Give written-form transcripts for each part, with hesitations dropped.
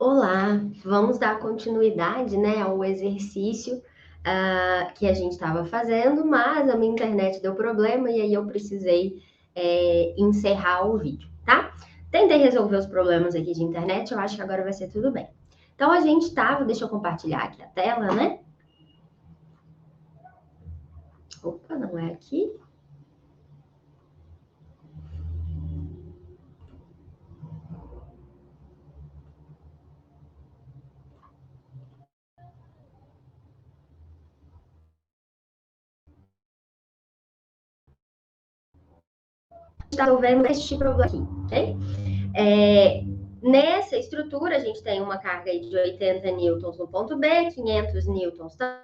Olá, vamos dar continuidade, né, ao exercício que a gente estava fazendo, mas a minha internet deu problema e aí eu precisei encerrar o vídeo, tá? Tentei resolver os problemas aqui de internet, eu acho que agora vai ser tudo bem. Então a gente estava, deixa eu compartilhar aqui a tela, né? Opa, não é aqui. Está resolvendo este problema aqui, ok? Nessa estrutura, a gente tem uma carga de 80 newtons no ponto B, 500 newtons também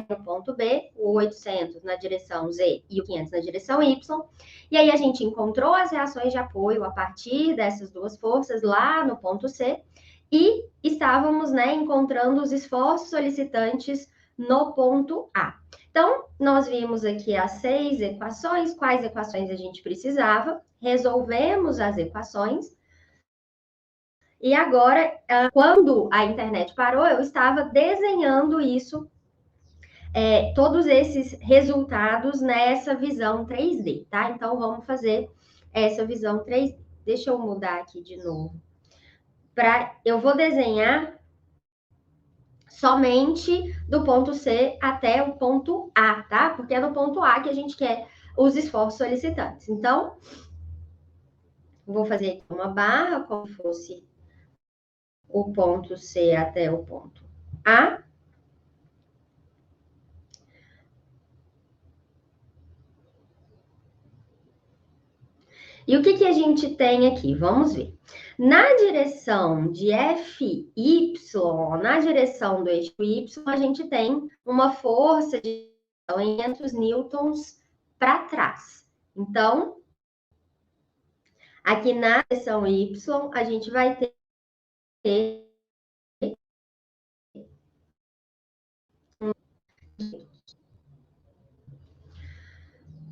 no ponto B, o 800 na direção Z e o 500 na direção Y. E aí a gente encontrou as reações de apoio a partir dessas duas forças lá no ponto C e estávamos, né, encontrando os esforços solicitantes no ponto A. Então, nós vimos aqui as 6 equações, quais equações a gente precisava, resolvemos as equações. E agora, quando a internet parou, eu estava desenhando isso, todos esses resultados nessa visão 3D, tá? Então, vamos fazer essa visão 3D. Deixa eu mudar aqui de novo. Eu vou desenhar somente do ponto C até o ponto A, tá? Porque é no ponto A que a gente quer os esforços solicitantes. Então, vou fazer aqui uma barra, como se fosse o ponto C até o ponto A. E o que a gente tem aqui? Vamos ver. Na direção de FY, na direção do eixo Y, a gente tem uma força de 500 newtons para trás. Então, aqui na direção Y, a gente vai ter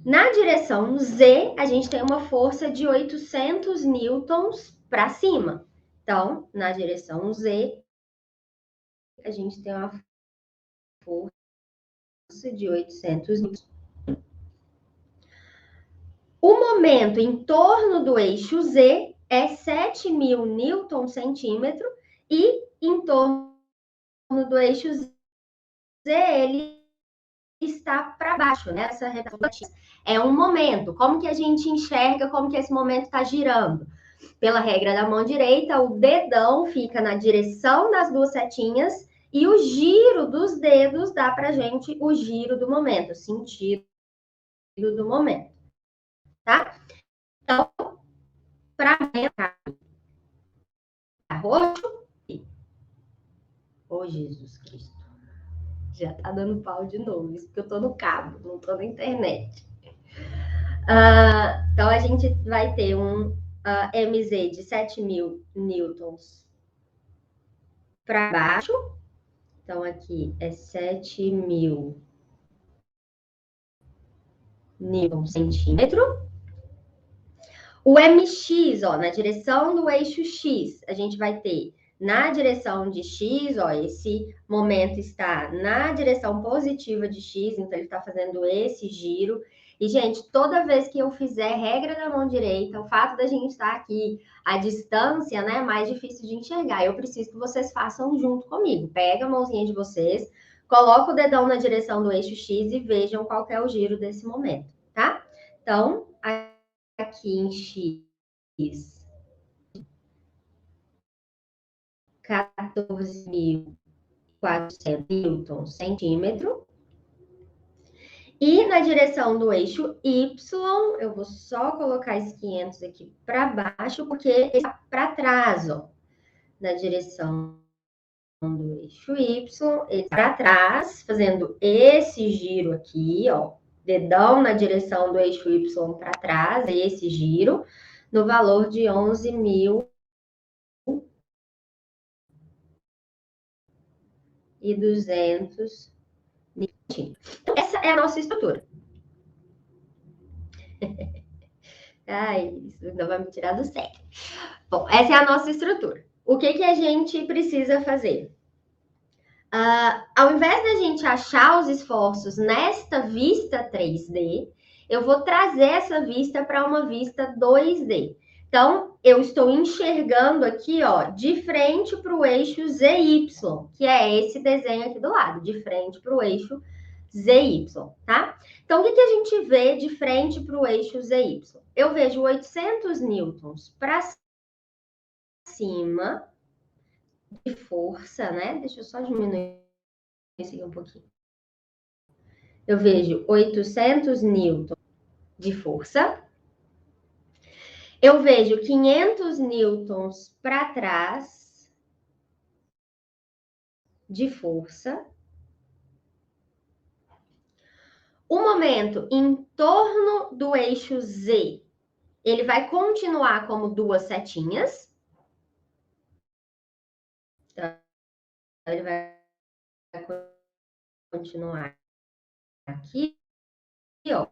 na direção Z, a gente tem uma força de 800 newtons para cima. Então, na direção Z, a gente tem uma força de 800 newtons. O momento em torno do eixo Z é 7.000 newton centímetro e em torno do eixo Z ele está para baixo, né? Essa representação é um momento. Como que a gente enxerga como que esse momento está girando? Pela regra da mão direita, o dedão fica na direção das duas setinhas e o giro dos dedos dá para gente o giro do momento, o sentido do momento, tá? Então, para roxo, oh Jesus Cristo, já tá dando pau de novo, isso porque eu tô no cabo, não tô na internet. Então, a gente vai ter um MZ de 7.000 newtons para baixo. Então, aqui é 7.000 newton centímetro. O MX, ó, na direção do eixo X, a gente vai ter na direção de X, ó, esse momento está na direção positiva de X, então ele está fazendo esse giro. E, gente, toda vez que eu fizer regra da mão direita, o fato da gente estar aqui, a distância, né, é mais difícil de enxergar. Eu preciso que vocês façam junto comigo. Pega a mãozinha de vocês, coloca o dedão na direção do eixo X e vejam qual é o giro desse momento, tá? Então, aqui em X, 14.400 newton centímetro. E na direção do eixo Y, eu vou só colocar esse 500 aqui para baixo, porque ele está para trás, ó. Na direção do eixo Y, ele está para trás, fazendo esse giro aqui, ó. Dedão na direção do eixo Y para trás, esse giro, no valor de 11.200. Essa é a nossa estrutura. Ai, isso ainda vai me tirar do sério. Bom, essa é a nossa estrutura. O que a gente precisa fazer? Ao invés da gente achar os esforços nesta vista 3D, eu vou trazer essa vista para uma vista 2D. Então, eu estou enxergando aqui, ó, de frente para o eixo ZY, que é esse desenho aqui do lado, de frente para o eixo ZY, tá? Então, o que a gente vê de frente para o eixo ZY? Eu vejo 800 newtons para cima de força, né? Deixa eu só diminuir isso aqui um pouquinho. Eu vejo 800 newtons de força. Eu vejo 500 newtons para trás de força. O momento em torno do eixo Z, ele vai continuar como duas setinhas. Então, ele vai continuar aqui, ó.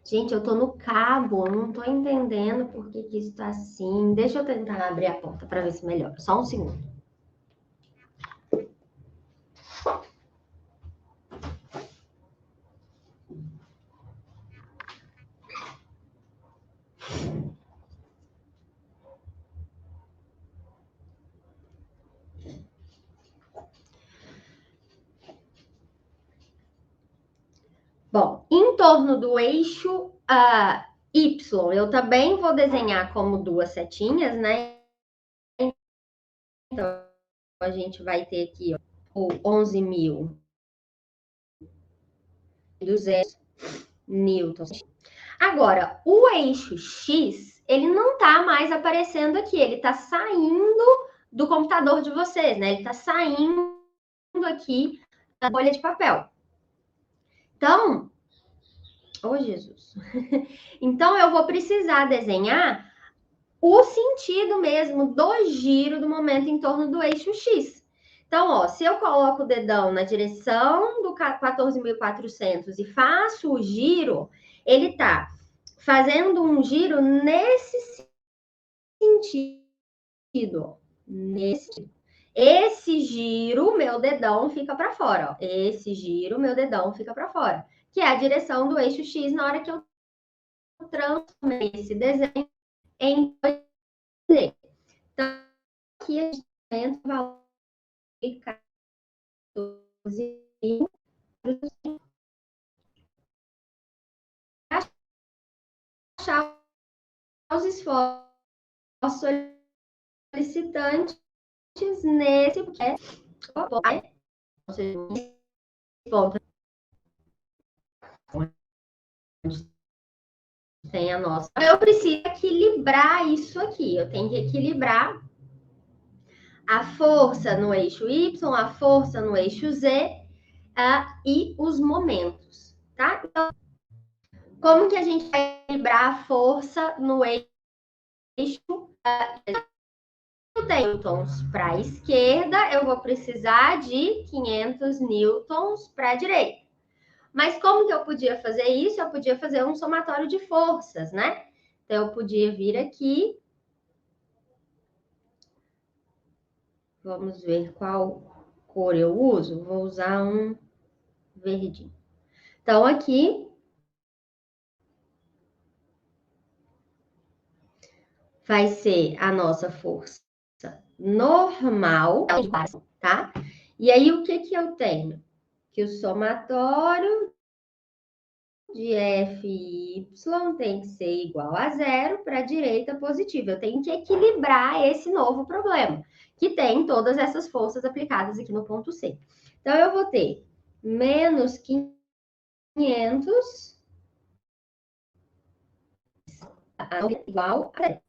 Gente, eu tô no cabo, eu não tô entendendo por que isso tá assim. Deixa eu tentar abrir a porta para ver se melhora. Só um segundo. Bom, em torno do eixo Y, eu também vou desenhar como duas setinhas, né? Então, a gente vai ter aqui ó, o 11.200 newtons. Agora, o eixo X, ele não tá mais aparecendo aqui, ele tá saindo do computador de vocês, né? Ele tá saindo aqui da folha de papel. Então, oh Jesus. Então, eu vou precisar desenhar o sentido mesmo do giro do momento em torno do eixo X. Então, ó, se eu coloco o dedão na direção do 14.400 e faço o giro, ele tá fazendo um giro nesse sentido. Esse giro, meu dedão fica para fora, ó. Esse giro, meu dedão fica para fora, que é a direção do eixo X na hora que eu transformei esse desenho em 2D. Então, aqui a gente entra o valor de 14 achar os esforços solicitantes nesse ponto tem a nossa. Eu preciso equilibrar isso aqui. Eu tenho que equilibrar a força no eixo Y, a força no eixo Z e os momentos, tá? Então, como que a gente vai equilibrar a força no eixo? Eu tenho newtons para a esquerda, eu vou precisar de 500 newtons para a direita. Mas como que eu podia fazer isso? Eu podia fazer um somatório de forças, né? Então, eu podia vir aqui. Vamos ver qual cor eu uso. Vou usar um verdinho. Então, aqui vai ser a nossa força normal, tá? E aí, o que eu tenho? Que o somatório de F e Y tem que ser igual a zero para a direita positiva. Eu tenho que equilibrar esse novo problema, que tem todas essas forças aplicadas aqui no ponto C. Então, eu vou ter menos 500 igual a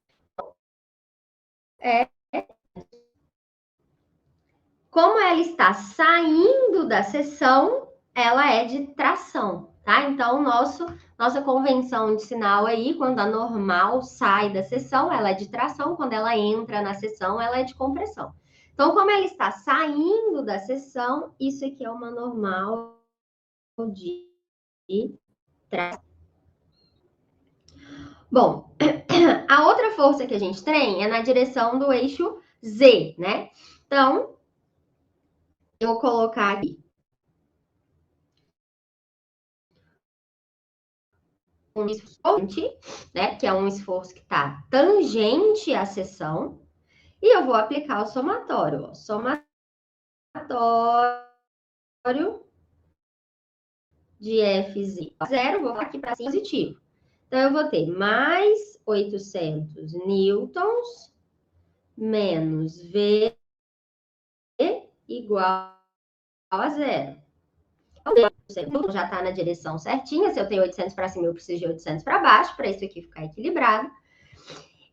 zero. Como ela está saindo da seção, ela é de tração, tá? Então, nossa convenção de sinal aí, quando a normal sai da seção, ela é de tração, quando ela entra na seção, ela é de compressão. Então, como ela está saindo da seção, isso aqui é uma normal de tração. Bom, a outra força que a gente tem é na direção do eixo Z, né? Então, eu vou colocar aqui um esforço, né? Que é um esforço que está tangente à seção. E eu vou aplicar o somatório. Ó. Somatório de Fz zero, vou aqui para positivo. Então, eu vou ter mais 800 newtons menos V igual a zero. Então, já está na direção certinha. Se eu tenho 800 para cima, eu preciso de 800 para baixo, para isso aqui ficar equilibrado.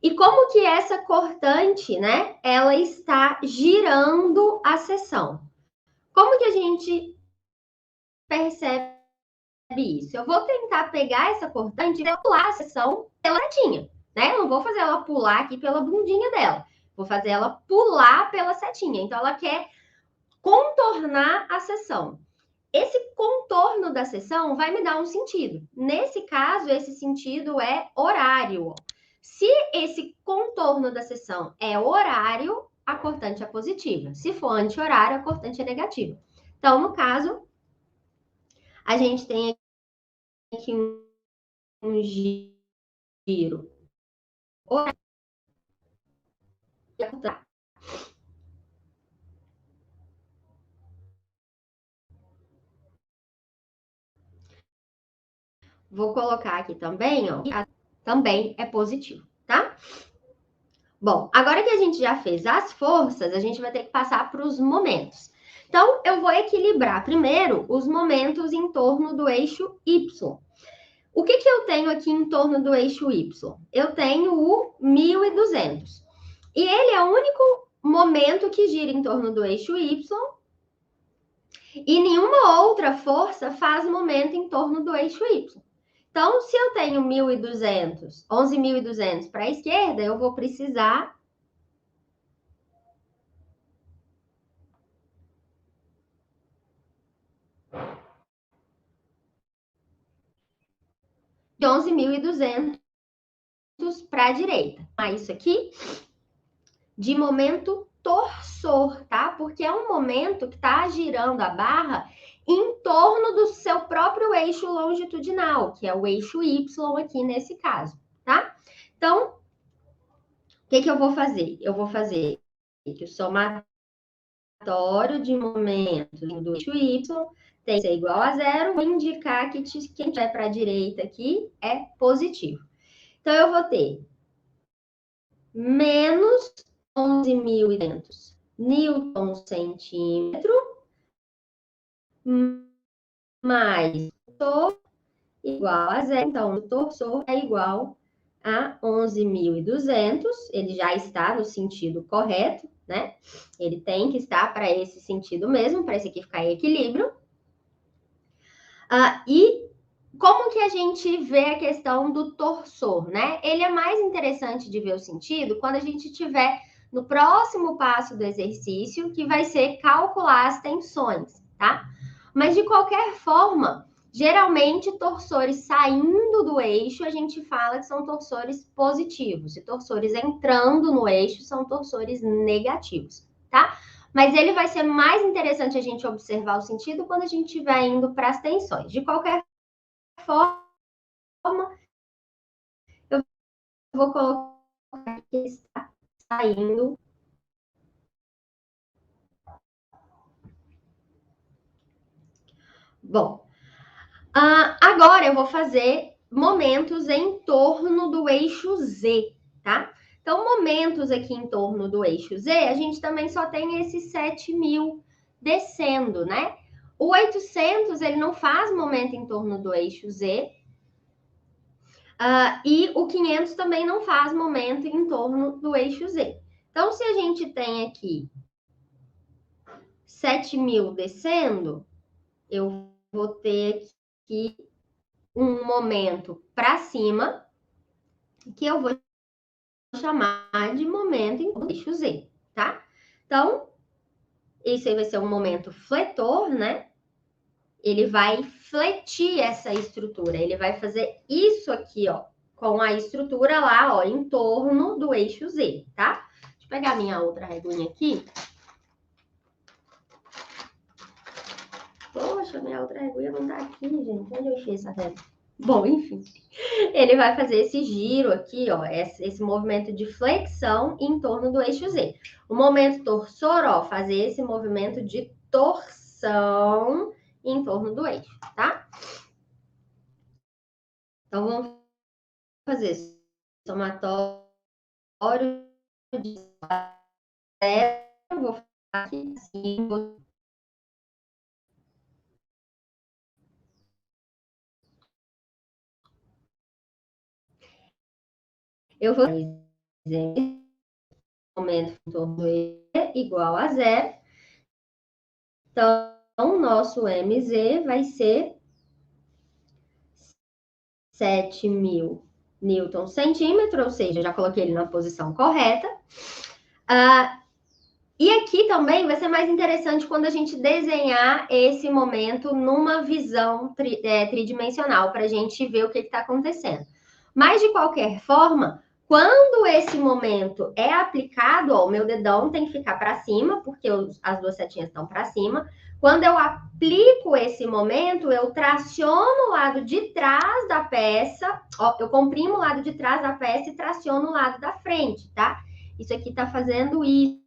E como que essa cortante, né, ela está girando a seção? Como que a gente percebe isso? Eu vou tentar pegar essa cortante e pular a seção pela setinha, né? Eu não vou fazer ela pular aqui pela bundinha dela. Vou fazer ela pular pela setinha. Então, ela quer contornar a seção. Esse contorno da seção vai me dar um sentido. Nesse caso, esse sentido é horário. Se esse contorno da seção é horário, a cortante é positiva. Se for anti-horário, a cortante é negativa. Então, no caso, a gente tem aqui um giro horário. Vou colocar aqui também, ó, também é positivo, tá? Bom, agora que a gente já fez as forças, a gente vai ter que passar para os momentos. Então, eu vou equilibrar primeiro os momentos em torno do eixo Y. O que eu tenho aqui em torno do eixo Y? Eu tenho o 1.200. E ele é o único momento que gira em torno do eixo Y. E nenhuma outra força faz momento em torno do eixo Y. Então, se eu tenho 1.200, 11.200 para a esquerda, eu vou precisar de 11.200 para a direita. Isso aqui de momento torsor, tá? Porque é um momento que está girando a barra em torno do seu próprio eixo longitudinal, que é o eixo Y aqui nesse caso, tá? Então, o que eu vou fazer? Eu vou fazer que o somatório de momentos do eixo Y tem que ser igual a zero, vou indicar que quem estiver para a direita aqui é positivo. Então, eu vou ter menos 11.200 newton centímetro mais torsor igual a zero. Então, o torsor é igual a 11.200. Ele já está no sentido correto, né? Ele tem que estar para esse sentido mesmo, para esse aqui ficar em equilíbrio. E como que a gente vê a questão do torsor, né? Ele é mais interessante de ver o sentido quando a gente tiver no próximo passo do exercício, que vai ser calcular as tensões, tá? Mas de qualquer forma, geralmente torsores saindo do eixo, a gente fala que são torsores positivos, e torsores entrando no eixo são torsores negativos, tá? Mas ele vai ser mais interessante a gente observar o sentido quando a gente estiver indo para as tensões. De qualquer forma, eu vou colocar que está saindo. Bom, agora eu vou fazer momentos em torno do eixo Z, tá? Então, momentos aqui em torno do eixo Z, a gente também só tem esses 7.000 descendo, né? O 800, ele não faz momento em torno do eixo Z, e o 500 também não faz momento em torno do eixo Z. Então, se a gente tem aqui 7.000 descendo, eu vou ter aqui um momento para cima, que eu vou chamar de momento em torno do eixo Z, tá? Então, esse aí vai ser um momento fletor, né? Ele vai fletir essa estrutura, ele vai fazer isso aqui, ó, com a estrutura lá, ó, em torno do eixo Z, tá? Deixa eu pegar minha outra reguinha aqui. Poxa, minha outra reguinha não tá aqui, gente. Onde eu enfiei essa régua? Bom, enfim. Ele vai fazer esse giro aqui, ó, esse movimento de flexão em torno do eixo Z. O momento torsor, ó, fazer esse movimento de torção em torno do eixo, tá? Então, vamos fazer somatório de zero. Eu vou fazer aqui assim. Eu vou fazer momento em torno do E igual a zero. Então, o nosso MZ vai ser 7.000 newton centímetro, ou seja, já coloquei ele na posição correta. E aqui também vai ser mais interessante quando a gente desenhar esse momento numa visão tridimensional, para a gente ver o que está acontecendo. Mas, de qualquer forma, quando esse momento é aplicado, ó, o meu dedão tem que ficar para cima, porque as duas setinhas estão para cima. Quando eu aplico esse momento, eu traciono o lado de trás da peça, ó, eu comprimo o lado de trás da peça e traciono o lado da frente, tá? Isso aqui está fazendo isso.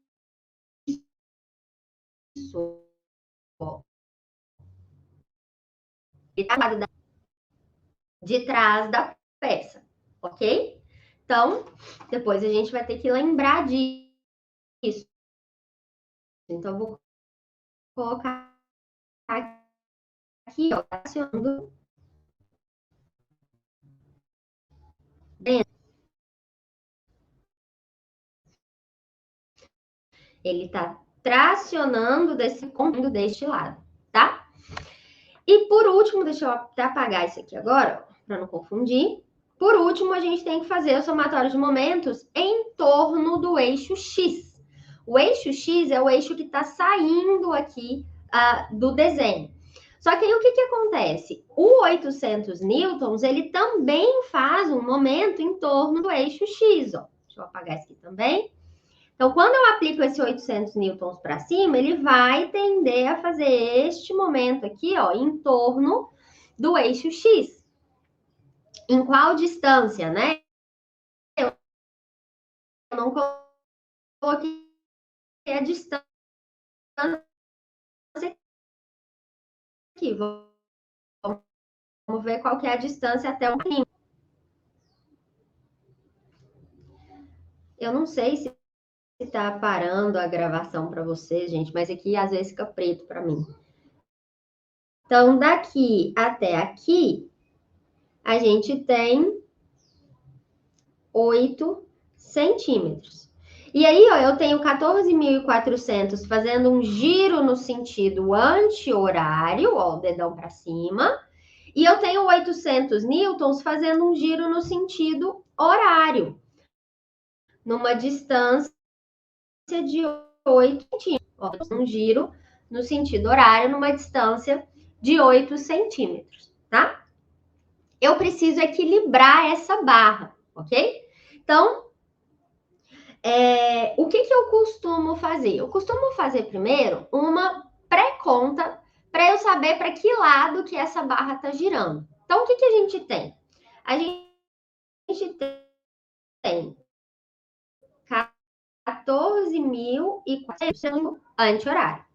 Ó. De trás da peça, ok? Então, depois a gente vai ter que lembrar disso. Então, eu vou colocar aqui, ó, tracionando dentro. Ele tá tracionando desse ponto deste lado, tá? E por último, deixa eu até apagar isso aqui agora, para não confundir. Por último, a gente tem que fazer o somatório de momentos em torno do eixo X. O eixo X é o eixo que está saindo aqui do desenho. Só que aí o que acontece? O 800 newtons, ele também faz um momento em torno do eixo X, ó. Deixa eu apagar isso aqui também. Então, quando eu aplico esse 800 newtons para cima, ele vai tender a fazer este momento aqui, ó, em torno do eixo X. Em qual distância, né? Eu não coloquei a distância aqui. Vamos ver qual que é a distância até o fim. Eu não sei se está parando a gravação para vocês, gente, mas aqui às vezes fica preto para mim. Então, daqui até aqui, a gente tem 8 centímetros. E aí, ó, eu tenho 14.400 fazendo um giro no sentido anti-horário, ó, o dedão para cima. E eu tenho 800 newtons fazendo um giro no sentido horário, numa distância de 8 centímetros. Ó, um giro no sentido horário, numa distância de 8 centímetros, tá? Eu preciso equilibrar essa barra, ok? Então, o que eu costumo fazer? Eu costumo fazer primeiro uma pré-conta para eu saber para que lado que essa barra está girando. Então, o que a gente tem? A gente tem 14.400 anti-horário.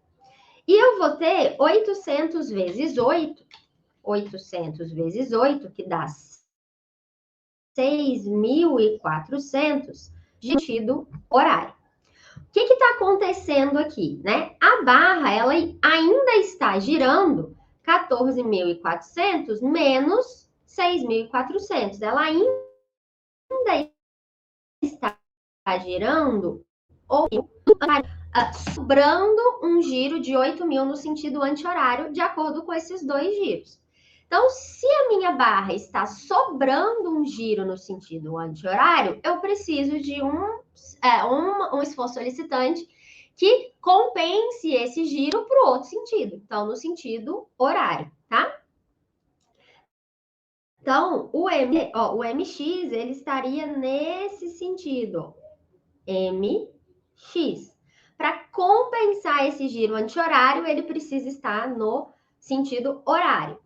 E eu vou ter 800 vezes 8, 800 vezes 8, que dá 6.400 de sentido horário. O que está acontecendo aqui, né? A barra, ela ainda está girando 14.400 menos 6.400. Ela ainda está girando ou sobrando um giro de 8.000 no sentido anti-horário, de acordo com esses dois giros. Então, se a minha barra está sobrando um giro no sentido anti-horário, eu preciso de um esforço solicitante que compense esse giro para o outro sentido. Então, no sentido horário, tá? Então, o MX, ele estaria nesse sentido, MX. Para compensar esse giro anti-horário, ele precisa estar no sentido horário.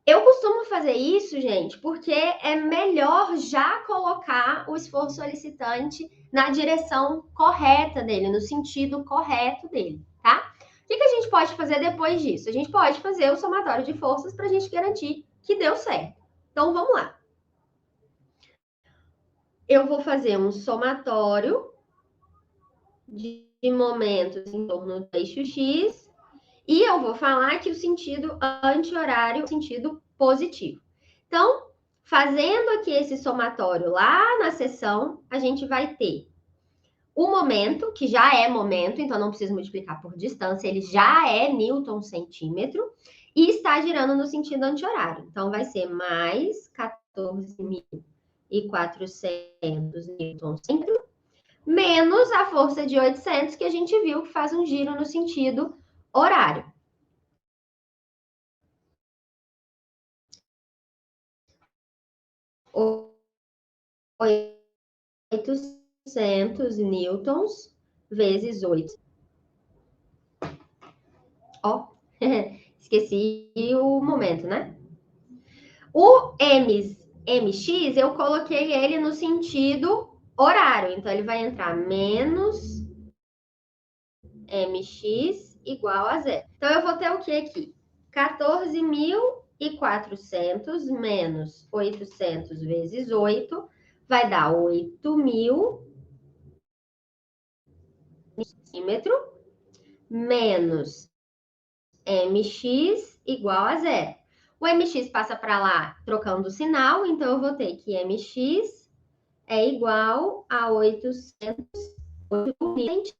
Eu costumo fazer isso, gente, porque é melhor já colocar o esforço solicitante na direção correta dele, no sentido correto dele, tá? O que a gente pode fazer depois disso? A gente pode fazer o somatório de forças para a gente garantir que deu certo. Então, vamos lá. Eu vou fazer um somatório de momentos em torno do eixo X e eu vou falar que o sentido anti-horário é o sentido positivo. Então, fazendo aqui esse somatório lá na seção, a gente vai ter o momento, que já é momento, então não precisa multiplicar por distância, ele já é Newton centímetro, e está girando no sentido anti-horário. Então, vai ser mais 14.400 Newton centímetro, menos a força de 800, que a gente viu que faz um giro no sentido horário. O 800 newtons vezes 8. Ó, esqueci o momento, né? O MX, eu coloquei ele no sentido horário. Então, ele vai entrar menos MX igual a zero. Então, eu vou ter o que aqui? 14.400 menos 800 vezes 8 vai dar 8.000 centímetro menos MX igual a zero. O MX passa para lá trocando o sinal, então eu vou ter que MX é igual a 800 centímetros.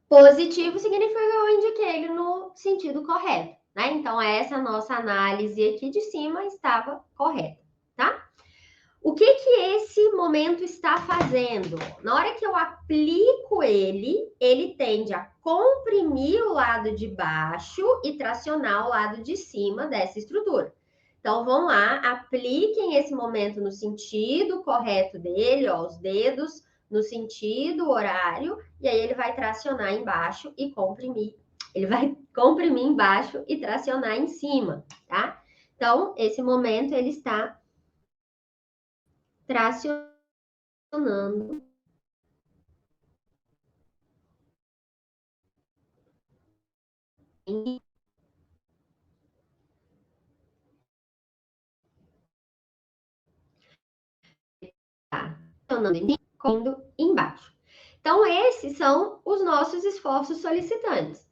Positivo significa que eu indiquei ele no sentido correto, né? Então, essa nossa análise aqui de cima estava correta, tá? O que esse momento está fazendo? Na hora que eu aplico ele, ele tende a comprimir o lado de baixo e tracionar o lado de cima dessa estrutura. Então, vamos lá, apliquem esse momento no sentido correto dele, ó, os dedos no sentido horário, e aí ele vai tracionar embaixo e comprimir. Ele vai comprimir embaixo e tracionar em cima, tá? Então, esse momento ele está tracionando indo embaixo. Então, esses são os nossos esforços solicitantes.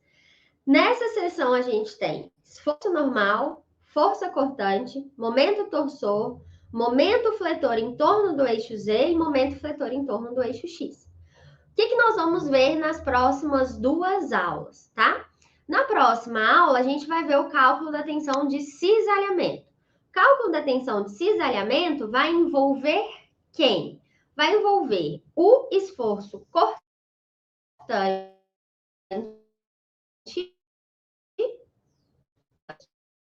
Nessa seção, a gente tem esforço normal, força cortante, momento torsor, momento fletor em torno do eixo Z e momento fletor em torno do eixo X. O que nós vamos ver nas próximas duas aulas, tá? Na próxima aula, a gente vai ver o cálculo da tensão de cisalhamento. O cálculo da tensão de cisalhamento vai envolver quem? Vai envolver o esforço cortante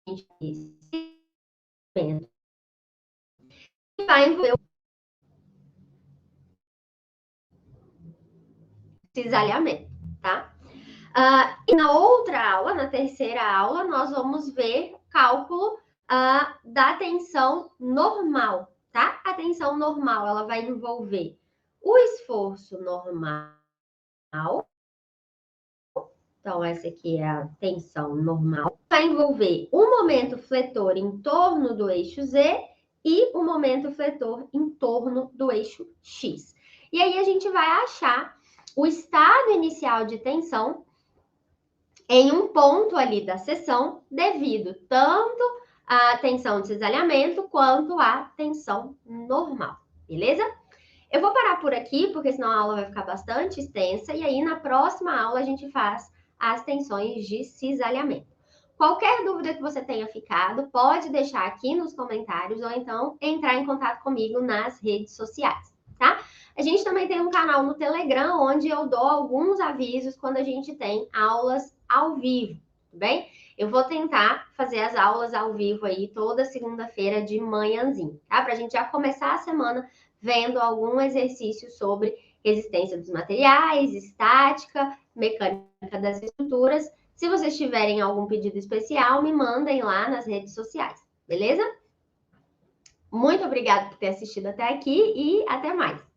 e vai envolver o cisalhamento, tá? E na outra aula, na terceira aula, nós vamos ver cálculo da tensão normal, tá? A tensão normal, ela vai envolver o esforço normal. Então, essa aqui é a tensão normal. Vai envolver o momento fletor em torno do eixo Z e o momento fletor em torno do eixo X. E aí, a gente vai achar o estado inicial de tensão em um ponto ali da seção, devido tanto à tensão de cisalhamento quanto à tensão normal, beleza? Eu vou parar por aqui, porque senão a aula vai ficar bastante extensa, e aí na próxima aula a gente faz as tensões de cisalhamento. Qualquer dúvida que você tenha ficado, pode deixar aqui nos comentários ou então entrar em contato comigo nas redes sociais, tá? A gente também tem um canal no Telegram, onde eu dou alguns avisos quando a gente tem aulas ao vivo, tudo bem? Eu vou tentar fazer as aulas ao vivo aí toda segunda-feira de manhãzinho, tá? Pra gente já começar a semana vendo algum exercício sobre resistência dos materiais, estática, mecânica das estruturas. Se vocês tiverem algum pedido especial, me mandem lá nas redes sociais, beleza? Muito obrigada por ter assistido até aqui e até mais!